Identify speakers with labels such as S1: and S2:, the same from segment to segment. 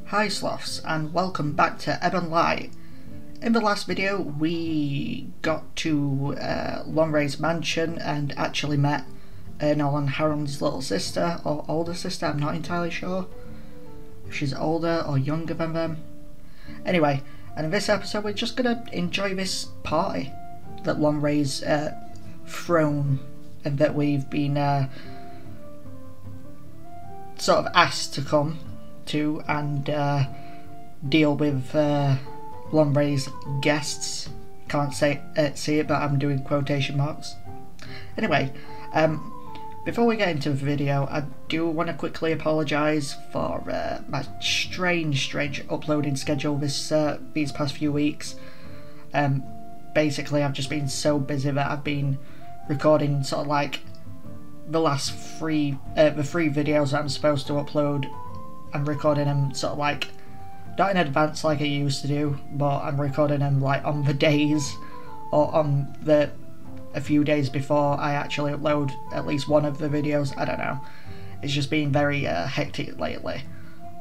S1: Hi Sloths, and welcome back to Ebon Light. In the last video we got to Lonre's mansion and actually met Ernol and Haron's little sister, or older sister, I'm not entirely sure if she's older or younger than them. Anyway, and in this episode we're just going to enjoy this party that Lonre's thrown and that we've been sort of asked to come to and deal with Lonre's guests. Can't see it, but I'm doing quotation marks. Anyway, before we get into the video, I do want to quickly apologise for my strange uploading schedule these past few weeks. Basically, I've just been so busy that I've been recording sort of like the last the three videos that I'm supposed to upload. I'm recording them sort of like not in advance like I used to do, but I'm recording them like on the days or on a few days before I actually upload at least one of the videos. I don't know. It's just been very hectic lately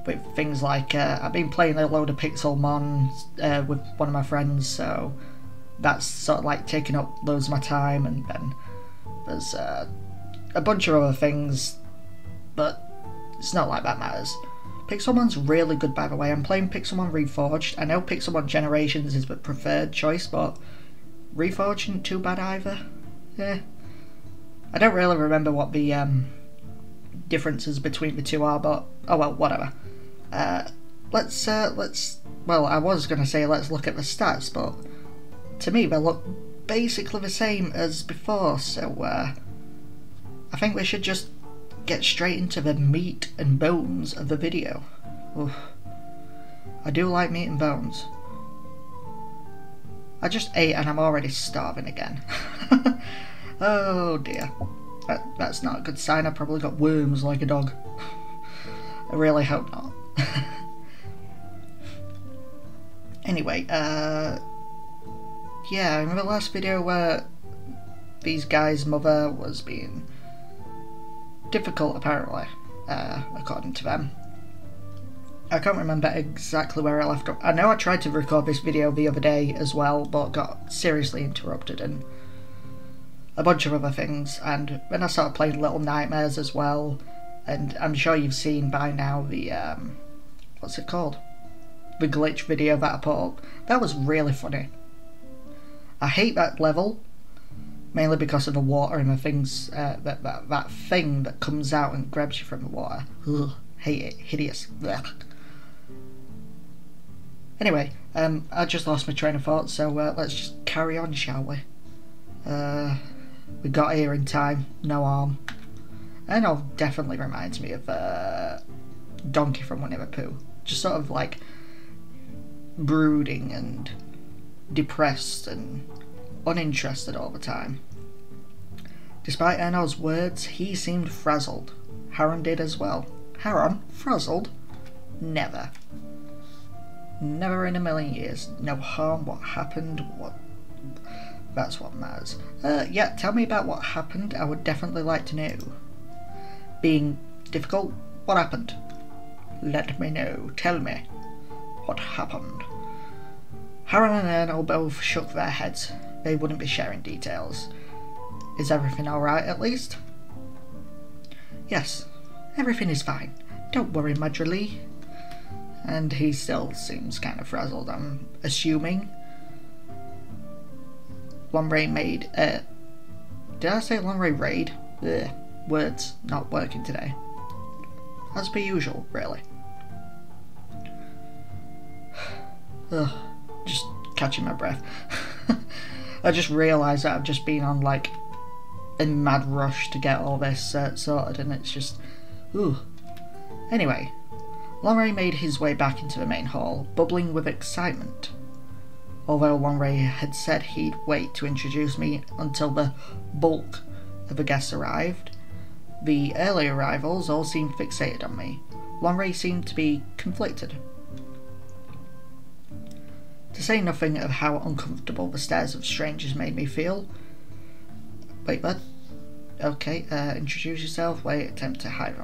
S1: with things like I've been playing a load of Pixelmon with one of my friends, so that's sort of like taking up loads of my time, and then there's a bunch of other things, but it's not like that matters. Pixelmon's really good, by the way. I'm playing Pixelmon Reforged. I know Pixelmon Generations is the preferred choice, but Reforged isn't too bad either. Yeah. I don't really remember what the differences between the two are, but oh well, whatever. Let's well, I was gonna say let's look at the stats, but to me they look basically the same as before, so I think we should just get straight into the meat and bones of the video. Oof. I do like meat and bones. I just ate and I'm already starving again. Oh dear. That's not a good sign. I probably got worms like a dog. I really hope not. Anyway, yeah, in the last video where these guys' mother was being difficult, apparently, according to them. I can't remember exactly where I left off. I know I tried to record this video the other day as well, but got seriously interrupted and a bunch of other things, and then I started playing Little Nightmares as well, and I'm sure you've seen by now the what's it called? The glitch video that I put up. That was really funny. I hate that level, mainly because of the water and the things, that thing that comes out and grabs you from the water. Ugh, hate it, hideous. Blech. Anyway, I just lost my train of thought, so let's just carry on, shall we? We got here in time, no harm. And it definitely reminds me of Donkey from Winnie the Pooh. Just sort of like brooding and depressed and uninterested all the time. Despite Ernol's words, he seemed frazzled. Haron did as well. Haron? Frazzled? Never. Never in a million years. No harm. What happened? What? That's what matters. Yeah, tell me about what happened. I would definitely like to know. Being difficult? What happened? Let me know. Tell me. What happened? Haron and Ernol both shook their heads. They wouldn't be sharing details. Is everything alright at least? Yes, everything is fine. Don't worry, Madrilee. And he still seems kind of frazzled, I'm assuming. Lonre made did I say Lonre raid? Ugh, words not working today. As per usual, really. Ugh, just catching my breath. I just realised that I've just been on like a mad rush to get all this sorted, and it's just ooh. Anyway, Lonre made his way back into the main hall, bubbling with excitement. Although Lonre had said he'd wait to introduce me until the bulk of the guests arrived, the early arrivals all seemed fixated on me. Lonre seemed to be conflicted. To say nothing of how uncomfortable the stares of strangers made me feel. Wait, what? Okay, introduce yourself, wait, attempt to hide.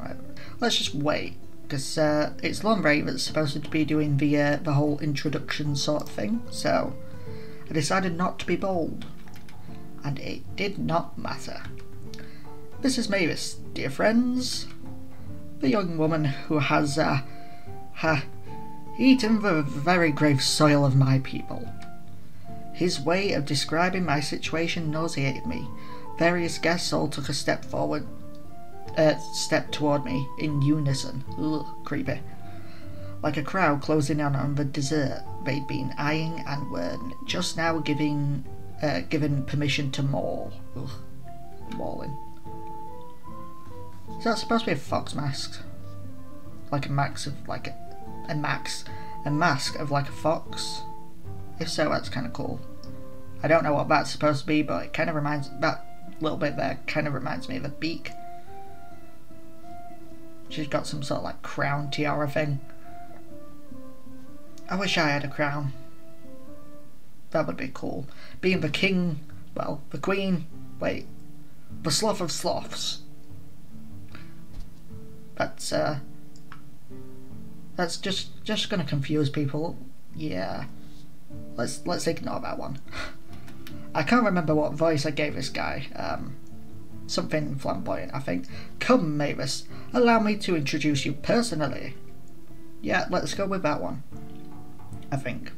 S1: Let's just wait, because it's Lonre that's supposed to be doing the whole introduction sort of thing, so I decided not to be bold, and it did not matter. This is Mavis, dear friends, the young woman who has eaten the very grave soil of my people. His way of describing my situation nauseated me. Various guests all took a step toward me in unison. Ugh, creepy. Like a crowd closing in on the dessert they'd been eyeing and were just now given permission to maul. Ugh, mauling. Is that supposed to be a fox mask? Like a mask of like a mask of like a fox? If so, that's kind of cool. I don't know what that's supposed to be, but it kind of reminds, that little bit there kind of reminds me of a beak. She's got some sort of like crown tiara thing. I wish I had a crown. That would be cool. Being the king, well, the queen, wait, the sloth of sloths. That's just gonna confuse people. Yeah. Let's ignore that one. I can't remember what voice I gave this guy. Something flamboyant, I think. Come, Mavis, allow me to introduce you personally. Yeah, let's go with that one, I think.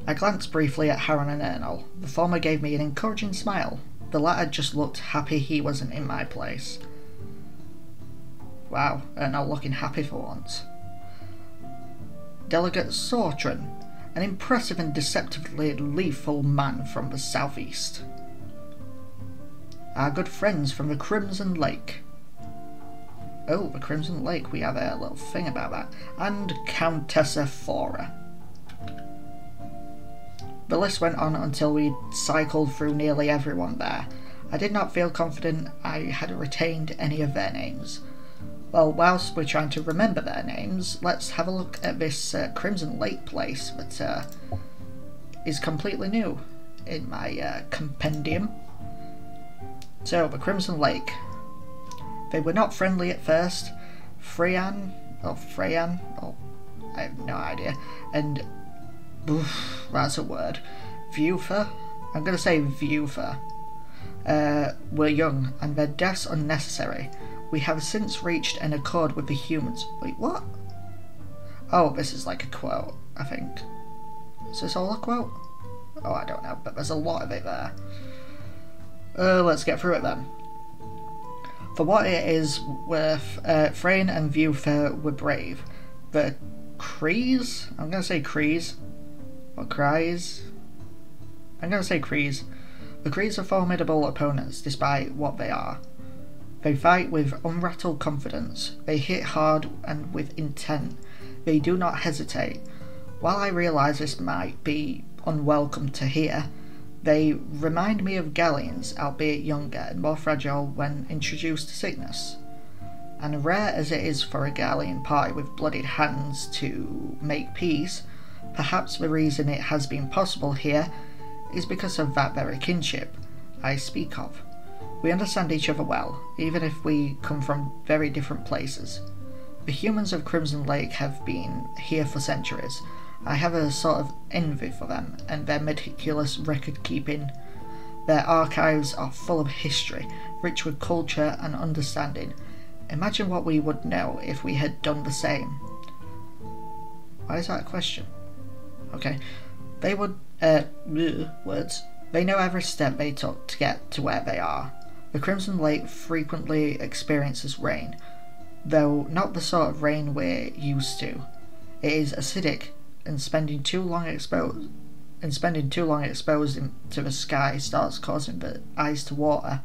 S1: I glanced briefly at Haran and Ernol. The former gave me an encouraging smile. The latter just looked happy he wasn't in my place. Wow, Ernol looking happy for once. Delegate Sautran, an impressive and deceptively lethal man from the southeast. Our good friends from the Crimson Lake. Oh, the Crimson Lake, we have a little thing about that. And Countessa Fora. The list went on until we'd cycled through nearly everyone there. I did not feel confident I had retained any of their names. Well, whilst we're trying to remember their names, let's have a look at this Crimson Lake place that is completely new in my compendium. So, the Crimson Lake. They were not friendly at first. Freyan, I have no idea. And, oof, that's a word. Viewfer, I'm going to say Viewfer, were young and their deaths unnecessary. We have since reached an accord with the humans. Wait, what? Oh, this is like a quote, I think. Is this all a quote? Oh, I don't know, but there's a lot of it there. Let's get through it then. For what it is worth, Freyne and Viewfer were brave. The Crees? I'm going to say Crees. Or Cries? I'm going to say Crees. The Crees are formidable opponents, despite what they are. They fight with unrattled confidence. They hit hard and with intent. They do not hesitate. While I realise this might be unwelcome to hear, they remind me of galleons, albeit younger and more fragile when introduced to sickness. And rare as it is for a galleon party with bloodied hands to make peace, perhaps the reason it has been possible here is because of that very kinship I speak of. We understand each other well, even if we come from very different places. The humans of Crimson Lake have been here for centuries. I have a sort of envy for them and their meticulous record keeping. Their archives are full of history, rich with culture and understanding. Imagine what we would know if we had done the same. Why is that a question? Okay. They would, words. They know every step they took to get to where they are. The Crimson Lake frequently experiences rain, though not the sort of rain we're used to. It is acidic, and spending too long exposed to the sky starts causing the eyes to water.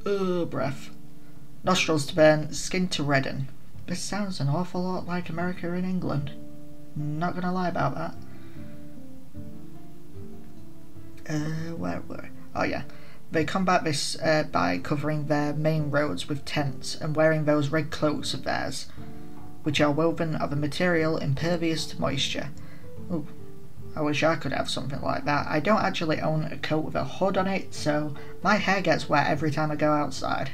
S1: Breath. Nostrils to burn, skin to redden. This sounds an awful lot like America and England. Not gonna lie about that. Where were? Oh yeah. They combat this by covering their main roads with tents and wearing those red cloaks of theirs, which are woven of a material impervious to moisture. Ooh, I wish I could have something like that. I don't actually own a coat with a hood on it, so my hair gets wet every time I go outside.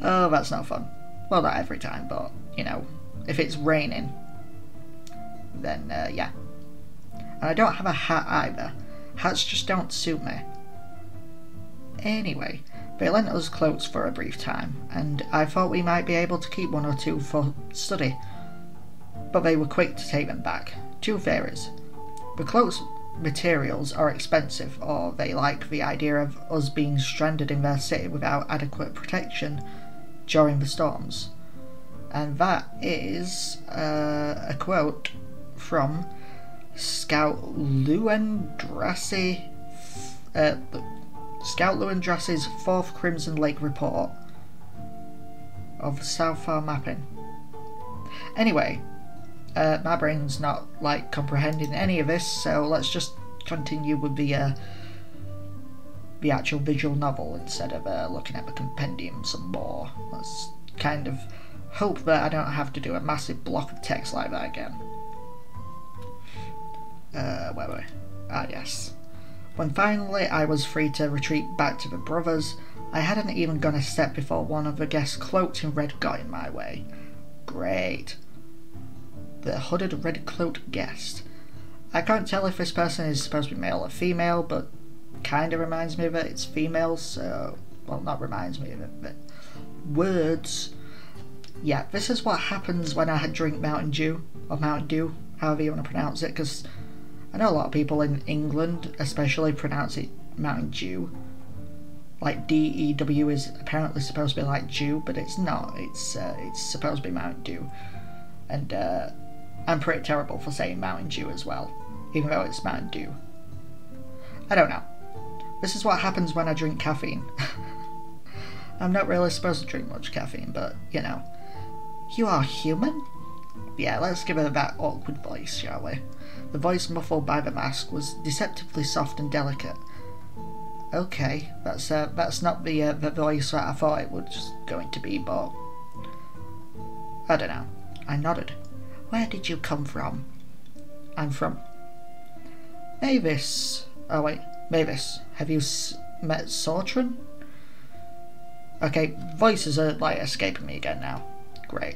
S1: Oh, that's not fun. Well, not every time, but, you know, if it's raining, then, yeah. And I don't have a hat either. Hats just don't suit me. Anyway, they lent us cloaks for a brief time, and I thought we might be able to keep one or two for study. But they were quick to take them back. Two theories. The cloaks' materials are expensive, or they like the idea of us being stranded in their city without adequate protection during the storms. And that is a quote from Scout Luendras's 4th Crimson Lake report of South Far mapping. Anyway, my brain's not like comprehending any of this, so let's just continue with the actual visual novel instead of looking at the compendium some more. Let's kind of hope that I don't have to do a massive block of text like that again. Where were we? Ah, yes. When finally I was free to retreat back to the brothers, I hadn't even gone a step before one of the guests cloaked in red got in my way. Great. The hooded red-cloaked guest. I can't tell if this person is supposed to be male or female, but kinda reminds me of it. It's female, so... well, not reminds me of it, but... words. Yeah, this is what happens when I drink Mountain Dew, or Mountain Dew, however you want to pronounce it, because I know a lot of people in England especially pronounce it Mountain Dew. Like D-E-W is apparently supposed to be like Dew, but it's not. It's supposed to be Mountain Dew. And I'm pretty terrible for saying Mountain Dew as well, even though it's Mountain Dew. I don't know. This is what happens when I drink caffeine. I'm not really supposed to drink much caffeine, but, you know. You are human? Yeah, let's give her that awkward voice, shall we? The voice muffled by the mask was deceptively soft and delicate. Okay, that's not the voice that I thought it was going to be, but... I don't know. I nodded. Where did you come from? I'm from... Mavis. Oh wait, Mavis. Have you met Sautron? Okay, voices are like escaping me again now. Great.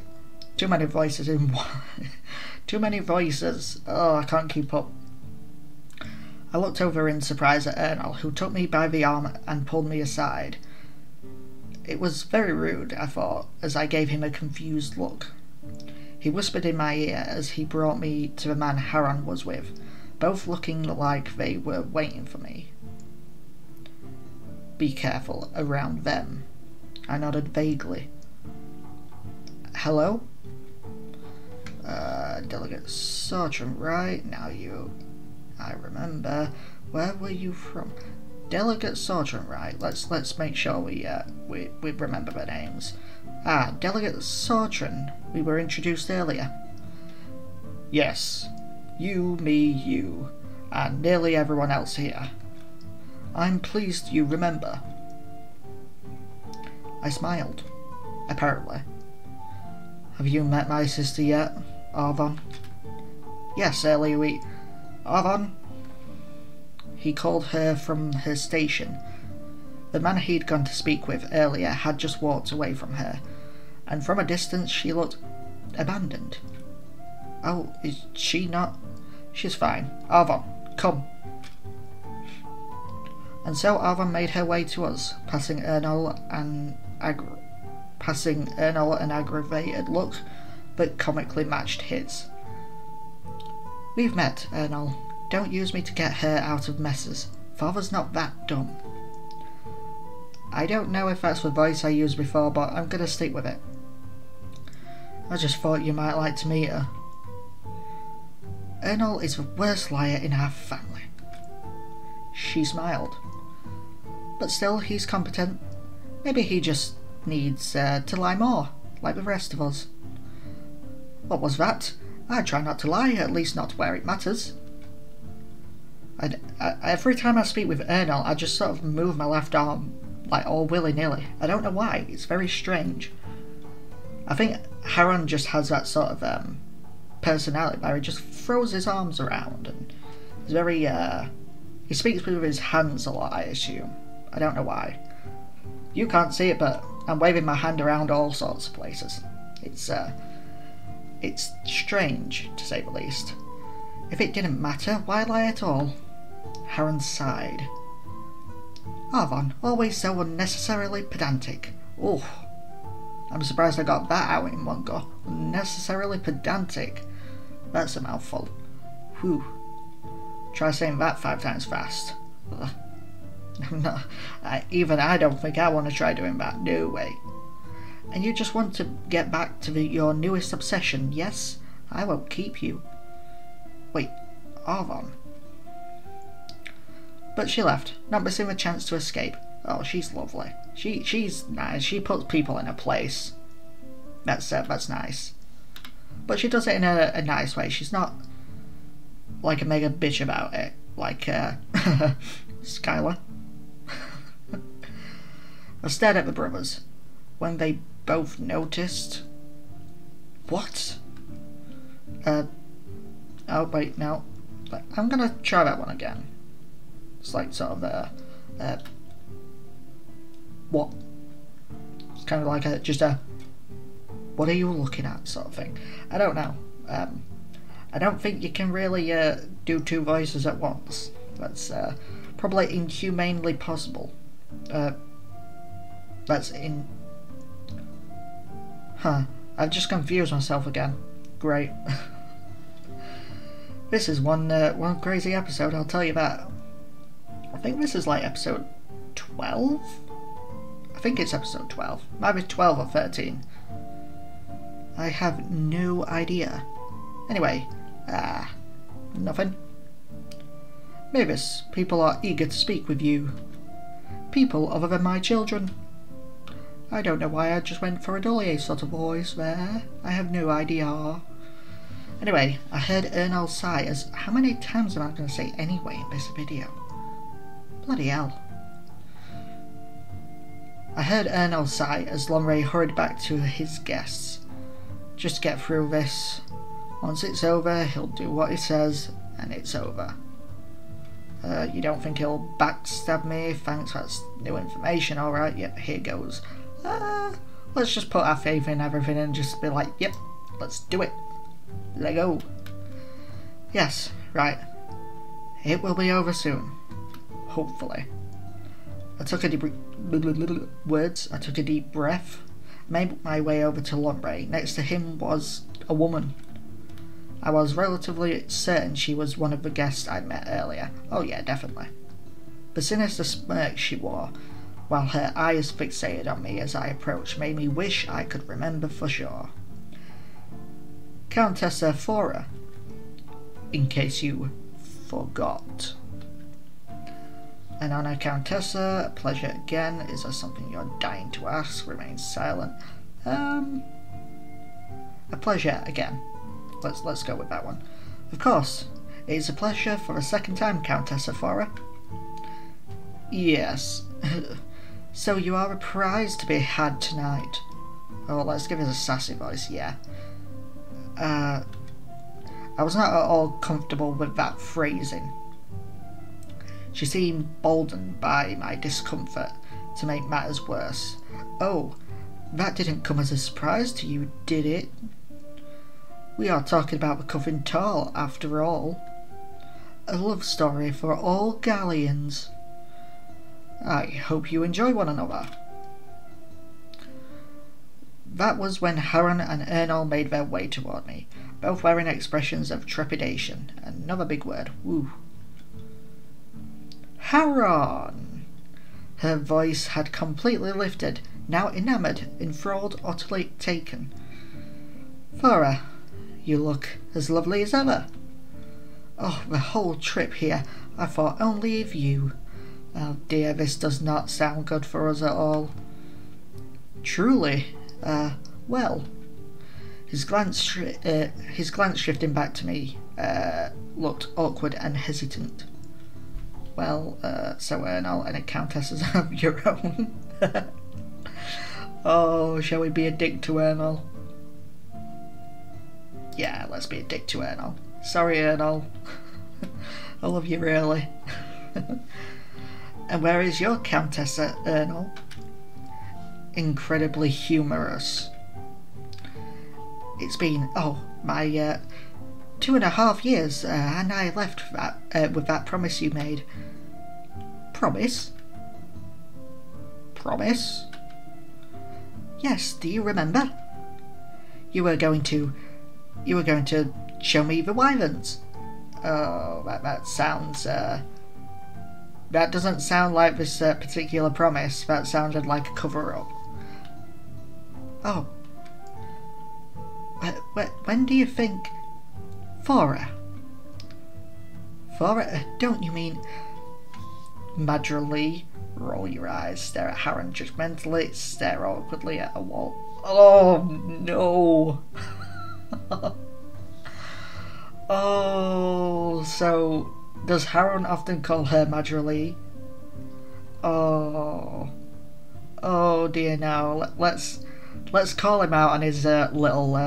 S1: Too many voices in one. Too many voices. Oh, I can't keep up. I looked over in surprise at Ernol, who took me by the arm and pulled me aside. It was very rude, I thought, as I gave him a confused look. He whispered in my ear as he brought me to the man Haran was with, both looking like they were waiting for me. Be careful around them. I nodded vaguely. Hello? Delegate Sergeant, right? Now I remember. Where were you from? Delegate Sergeant, right? Let's make sure we remember their names. Ah, Delegate Sergeant. We were introduced earlier. Yes. You, me, you, and nearly everyone else here. I'm pleased you remember. I smiled. Apparently. Have you met my sister yet, Arvon? Yes, earlier we... Arvon? He called her from her station. The man he'd gone to speak with earlier had just walked away from her, and from a distance she looked abandoned. Oh, is she not? She's fine. Arvon, come. And so Arvon made her way to us, passing Ernol an aggravated look that comically matched his. We've met, Ernol. Don't use me to get her out of messes. Father's not that dumb. I don't know if that's the voice I used before, but I'm gonna stick with it. I just thought you might like to meet her. Ernol is the worst liar in our family. She smiled. But still, he's competent. Maybe he just needs to lie more, like the rest of us. What was that? I try not to lie, at least not where it matters. Every time I speak with Ernol, I just sort of move my left arm, like all willy-nilly. I don't know why, it's very strange. I think Haran just has that sort of personality where he just throws his arms around, and he's very, he speaks with his hands a lot, I assume. I don't know why. You can't see it, but I'm waving my hand around all sorts of places. It's strange, to say the least. If it didn't matter, why lie at all? Haran sighed. Arvon, always so unnecessarily pedantic. Oh, I'm surprised I got that out in one go. Unnecessarily pedantic. That's a mouthful. Whew. Try saying that 5 times fast. No, even I don't think I want to try doing that, no way. And you just want to get back to your newest obsession, yes? I won't keep you. Wait, Arvon. But she left, not missing the chance to escape. Oh, she's lovely. She's nice. She puts people in a place. That's nice. But she does it in a nice way. She's not like a mega bitch about it, like Skylar. I stared at the brothers when they both noticed. What? Oh wait, no. I'm gonna try that one again. It's like sort of what? It's kind of like just a what are you looking at sort of thing. I don't know. I don't think you can really do 2 voices at once. That's probably inhumanely possible. That's in. Huh. I've just confused myself again. Great. This is one crazy episode, I'll tell you that. I think this is like episode 12? I think it's episode 12. Might be 12 or 13. I have no idea. Anyway, nothing. Mavis, people are eager to speak with you. People other than my children. I don't know why I just went for a Dolier sort of voice there. I have no idea. Anyway, I heard Ernal sigh as... How many times am I going to say anyway in this video? Bloody hell. I heard Ernal sigh as Lonre hurried back to his guests. Just get through this. Once it's over, he'll do what he says, and it's over. You don't think he'll backstab me? Thanks, that's new information, alright, yep, here goes. Let's just put our faith in everything and just be like, yep, let's do it. Let go. Yes, right. It will be over soon. Hopefully. I took a deep breath, made my way over to Lonre. Next to him was a woman. I was relatively certain she was one of the guests I'd met earlier. Oh yeah, definitely. The sinister smirk she wore, while her eyes fixated on me as I approached, made me wish I could remember for sure. Countessa Fora, in case you forgot. And on a Countessa, pleasure again. Is there something you're dying to ask? Remain silent. A pleasure again. Let's go with that one. Of course, it is a pleasure for a second time, Countessa Fora. Yes. So you are a prize to be had tonight. Oh, let's give it a sassy voice, yeah. I was not at all comfortable with that phrasing. She seemed boldened by my discomfort to make matters worse. Oh, that didn't come as a surprise to you, did it? We are talking about the Coffin Tall, after all. A love story for all galleons. I hope you enjoy one another. That was when Haran and Ernal made their way toward me, both wearing expressions of trepidation. Another big word. Woo. Haran! Her voice had completely lifted, now enamoured, enthralled, utterly taken. Fora, you look as lovely as ever. Oh, the whole trip here, I thought only of you. Oh dear, this does not sound good for us at all. Truly, well. His glance shifting back to me, looked awkward and hesitant. Well, so Ernal and a countesses of your own. Oh, shall we be a dick to Ernal? Yeah, let's be a dick to Ernal. Sorry, Ernal. I love you, really. And where is your Countessa, Ernal? incredibly humorous. It's been, my 2.5 years, and I left with that promise you made. Promise? Promise? Yes, do you remember? You were going to show me the wyverns. Oh, that sounds, that doesn't sound like this particular promise. That sounded like a cover-up. Oh. When do you think... Fora? Fora? Don't you mean... Madra roll your eyes, stare at Haran judgmentally, stare awkwardly at a wall. Oh, no. Oh, so does Haran often call her Madra? Oh dear, no. Let's call him out on his little.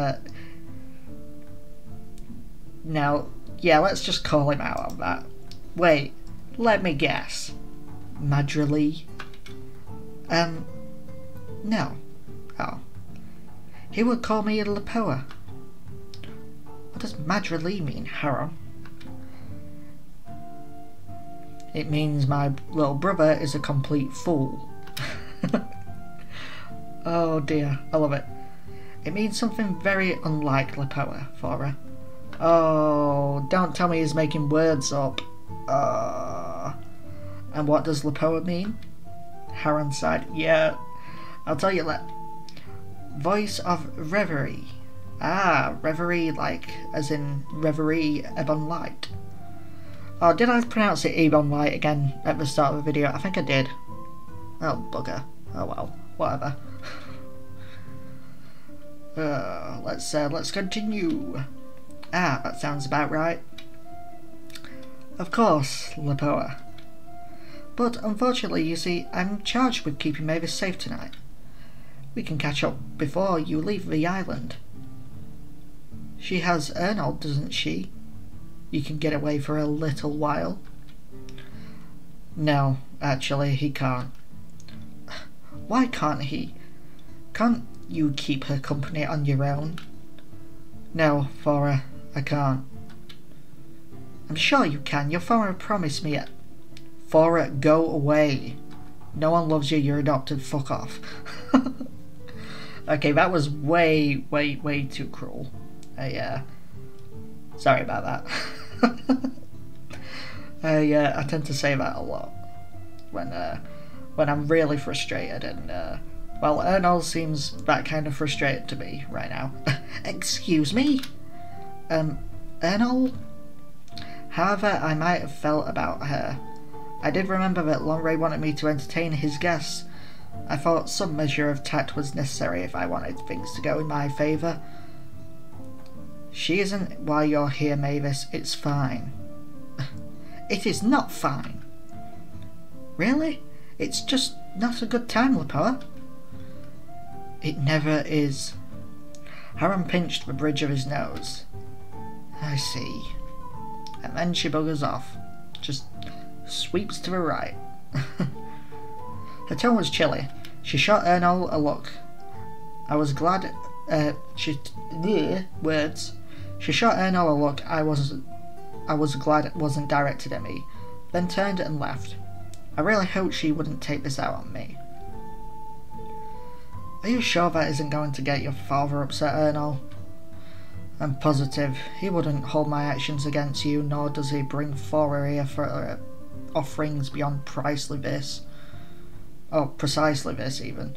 S1: Now, yeah, let's just call him out on that. Wait, let me guess. Madra? No. Oh. He would call me a Lepoa. What does Madra mean, Haran? It means my little brother is a complete fool. Oh dear, I love it. It means something very unlike Lepoa, Fora. Oh, don't tell me he's making words up. And what does Lepoa mean? Haran sighed. Yeah, I'll tell you that. Voice of Reverie. Ah, Reverie, like, as in Reverie, Ebon Light. Oh, did I pronounce it Ebon Light again at the start of the video? I think I did. Oh, bugger. Oh well, whatever. Let's continue. Ah, that sounds about right. Of course, Lepoa. But unfortunately, you see, I'm charged with keeping Mavis safe tonight. We can catch up before you leave the island. She has Ernold, doesn't she? You can get away for a little while. No, actually, he can't. Why can't he? Can't you keep her company on your own? No, Fora, I can't. I'm sure you can. Your Fora promised me it. Fora, go away. No one loves you, you're adopted, fuck off. Okay, that was way too cruel. Sorry about that. I tend to say that a lot when I'm really frustrated, and well, Ernold seems that kind of frustrated to me right now. Excuse me? Ernold? However I might have felt about her, I did remember that Lonre wanted me to entertain his guests. I thought some measure of tact was necessary if I wanted things to go in my favour. She isn't why you're here, Mavis. It's fine. It is not fine. Really? It's just not a good time, Lepoa. It never is. Haran pinched the bridge of his nose. I see. And then she buggers off. Just sweeps to the right. Her tone was chilly. She shot Ernold a look. I was glad She shot Ernold a look I was glad it wasn't directed at me, then turned and left. I really hoped she wouldn't take this out on me. Are you sure that isn't going to get your father upset, Ernold? I'm positive. He wouldn't hold my actions against you, nor does he bring forward here for offerings beyond precisely this. Oh, precisely this, even.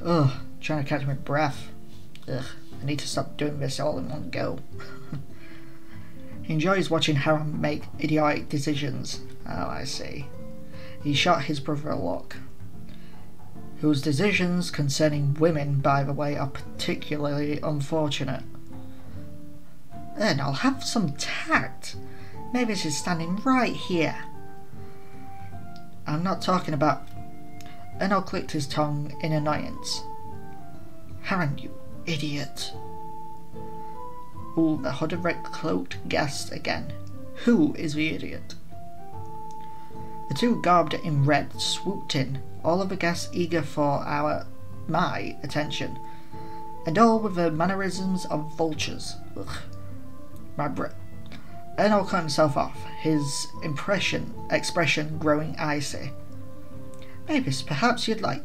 S1: Ugh, trying to catch my breath. Ugh, I need to stop doing this all in one go. He enjoys watching Haran make idiotic decisions. Oh, I see. He shot his brother a look. Whose decisions concerning women, by the way, are particularly unfortunate. Then I'll have some tact. Mavis is standing right here. I'm not talking about... Ernold clicked his tongue in annoyance. Haran, you idiot. Ooh, the hooded red cloaked gasped again. Who is the idiot? The two garbed in red swooped in, all of the guests eager for my attention, and all with the mannerisms of vultures. Ugh. Ernol cut himself off, his expression growing icy. Mavis, perhaps you'd like...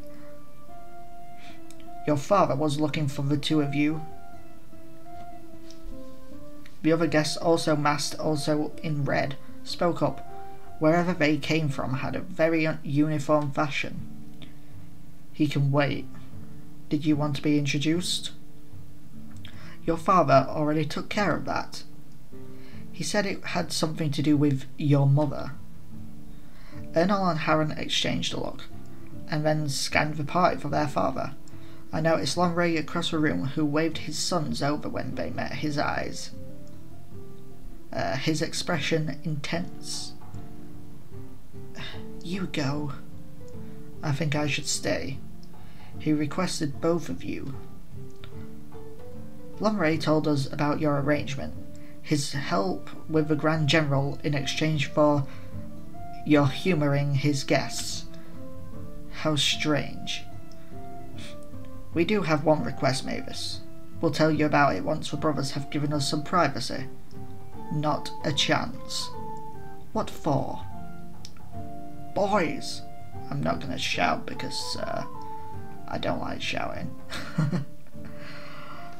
S1: Your father was looking for the two of you. The other guests, also masked, also in red, spoke up. Wherever they came from had a very uniform fashion. He can wait. Did you want to be introduced? Your father already took care of that. He said it had something to do with your mother. Ernol and Harren exchanged a look, and then scanned the party for their father. I noticed Lonre across the room, who waved his sons over when they met his eyes. His expression intense. You go. I think I should stay. He requested both of you. Lonre told us about your arrangement, his help with the Grand General in exchange for your humouring his guests. How strange. We do have one request, Mavis. We'll tell you about it once the brothers have given us some privacy. Not a chance. What for? Boys! I'm not going to shout because I don't like shouting.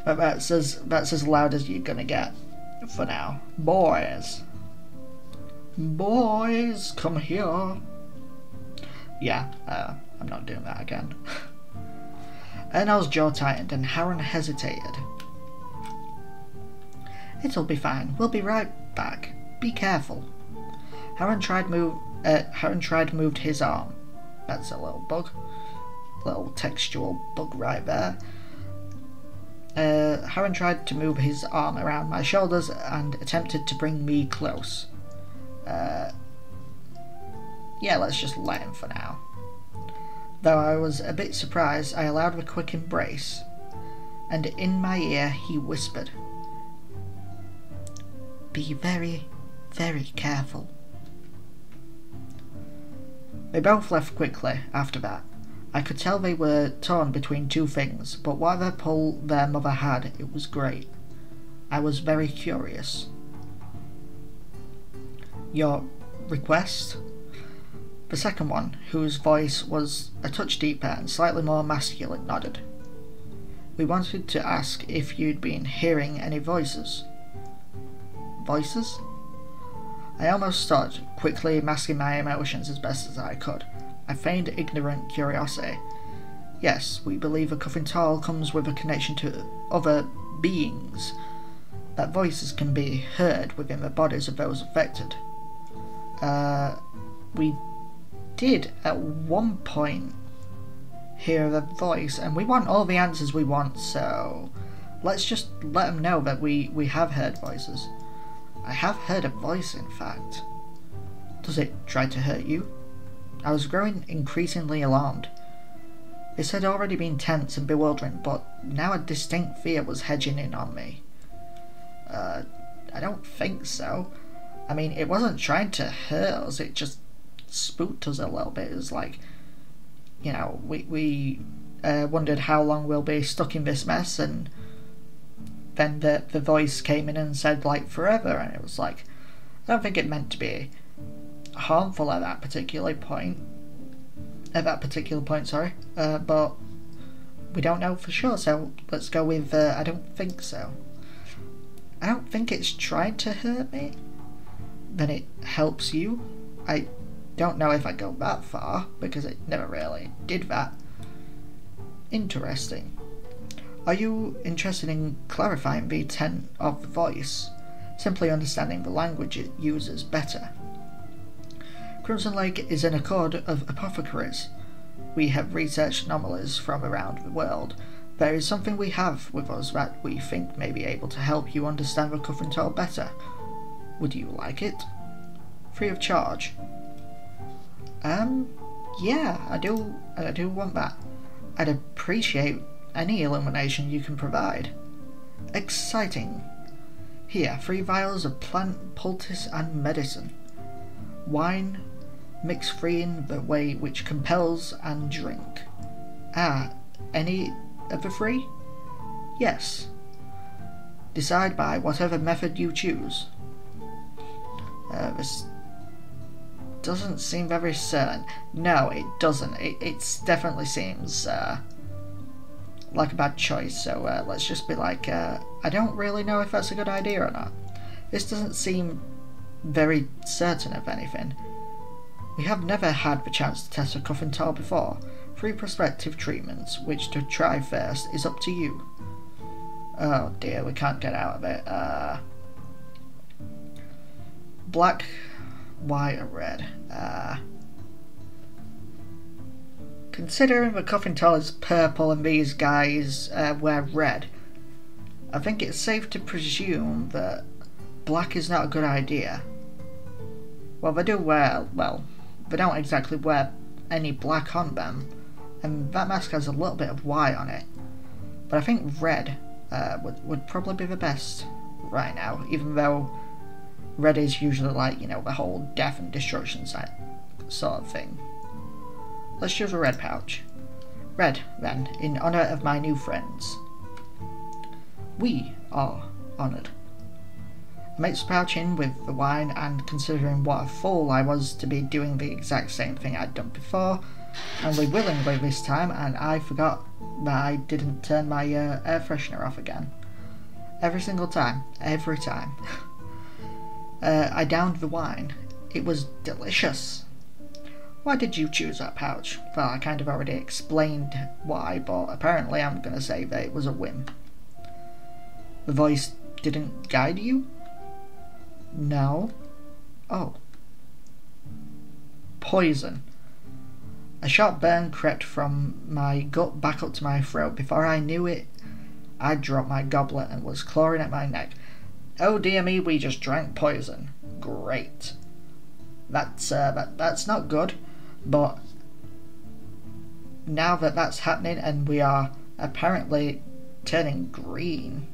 S1: But that's as loud as you're going to get for now. Boys! Boys, come here! Yeah, I'm not doing that again. Ernol's jaw tightened and Harren hesitated. It'll be fine. We'll be right back. Be careful. Harren tried moved his arm. That's a little bug. Little textual bug right there. Harren tried to move his arm around my shoulders and attempted to bring me close. Yeah, let's just let him for now. Though I was a bit surprised, I allowed a quick embrace, and in my ear he whispered, "Be very, very careful." They both left quickly after that. I could tell they were torn between two things, but whatever pull their mother had, it was great. I was very curious. Your request? The second one, whose voice was a touch deeper and slightly more masculine, nodded. We wanted to ask if you'd been hearing any voices. Voices? I almost stopped, quickly masking my emotions as best as I could. I feigned ignorant curiosity. Yes, we believe a coffin tall comes with a connection to other beings, that voices can be heard within the bodies of those affected. We did at one point hear the voice, and we want all the answers we want, so let's just let them know that we have heard voices. I have heard a voice, in fact. Does it try to hurt you? I was growing increasingly alarmed. This had already been tense and bewildering, but now a distinct fear was hedging in on me. I don't think so. I mean, it wasn't trying to hurt us, it just spooked us a little bit. It was like, you know, we wondered how long we'll be stuck in this mess, and then the voice came in and said, like, forever, and it was like, I don't think it meant to be harmful at that particular point. Sorry. But we don't know for sure, so let's go with, I don't think so. I don't think it's tried to hurt me. Then it helps you. I don't know if I go that far, because it never really did that. Interesting. Are you interested in clarifying the intent of the voice? Simply understanding the language it uses better. Crimson Lake is in a code of apothecaries. We have researched anomalies from around the world. There is something we have with us that we think may be able to help you understand the coffin tale better. Would you like it? Free of charge. Yeah, I do want that. I'd appreciate any illumination you can provide. Exciting. Here, 3 vials of plant poultice and medicine. Wine, mix free in the way which compels and drink. Any of the three? Yes. Decide by whatever method you choose. This doesn't seem very certain. No, it doesn't. It definitely seems like a bad choice, so let's just be like, I don't really know if that's a good idea or not. This doesn't seem very certain of anything. We have never had the chance to test a coffin tile before. 3 prospective treatments, which to try first is up to you. Oh dear, we can't get out of it. Black, white, or red. Considering the coffin tile is purple and these guys wear red, I think it's safe to presume that black is not a good idea. Well, they do wear, well, they don't exactly wear any black on them, and that mask has a little bit of white on it. But I think red would probably be the best right now, even though red is usually like, you know, the whole death and destruction sort of thing. Let's choose a red pouch. Red, then, in honour of my new friends. We are honoured. I mixed the pouch in with the wine, and considering what a fool I was to be doing the exact same thing I'd done before, only willingly this time, and I forgot that I didn't turn my air freshener off again. Every single time. Every time. I downed the wine. It was delicious. Why did you choose that pouch? Well, I kind of already explained why, but apparently I'm going to say that it was a whim. The voice didn't guide you? No. Oh. Poison. A sharp burn crept from my gut back up to my throat. Before I knew it, I dropped my goblet and was clawing at my neck. Oh dear me, we just drank poison. Great. That's not good, but now that that's happening and we are apparently turning green,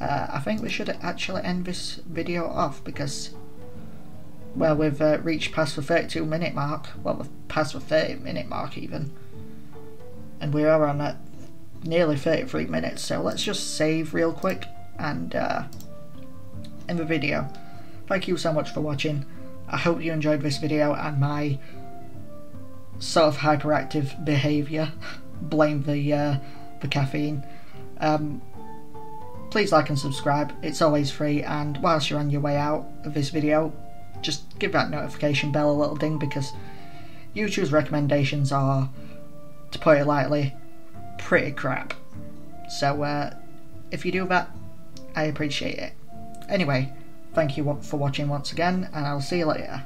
S1: I think we should actually end this video off because, well, we've reached past the 32-minute mark, well, past the 30-minute mark even, and we are on nearly 33 minutes, so let's just save real quick and end the video. Thank you so much for watching. I hope you enjoyed this video and my sort of hyperactive behaviour. Blame the caffeine. Please like and subscribe, it's always free, and whilst you're on your way out of this video, just give that notification bell a little ding because YouTube's recommendations are, to put it lightly, pretty crap. So if you do that, I appreciate it. Anyway, thank you for watching once again, and I'll see you later.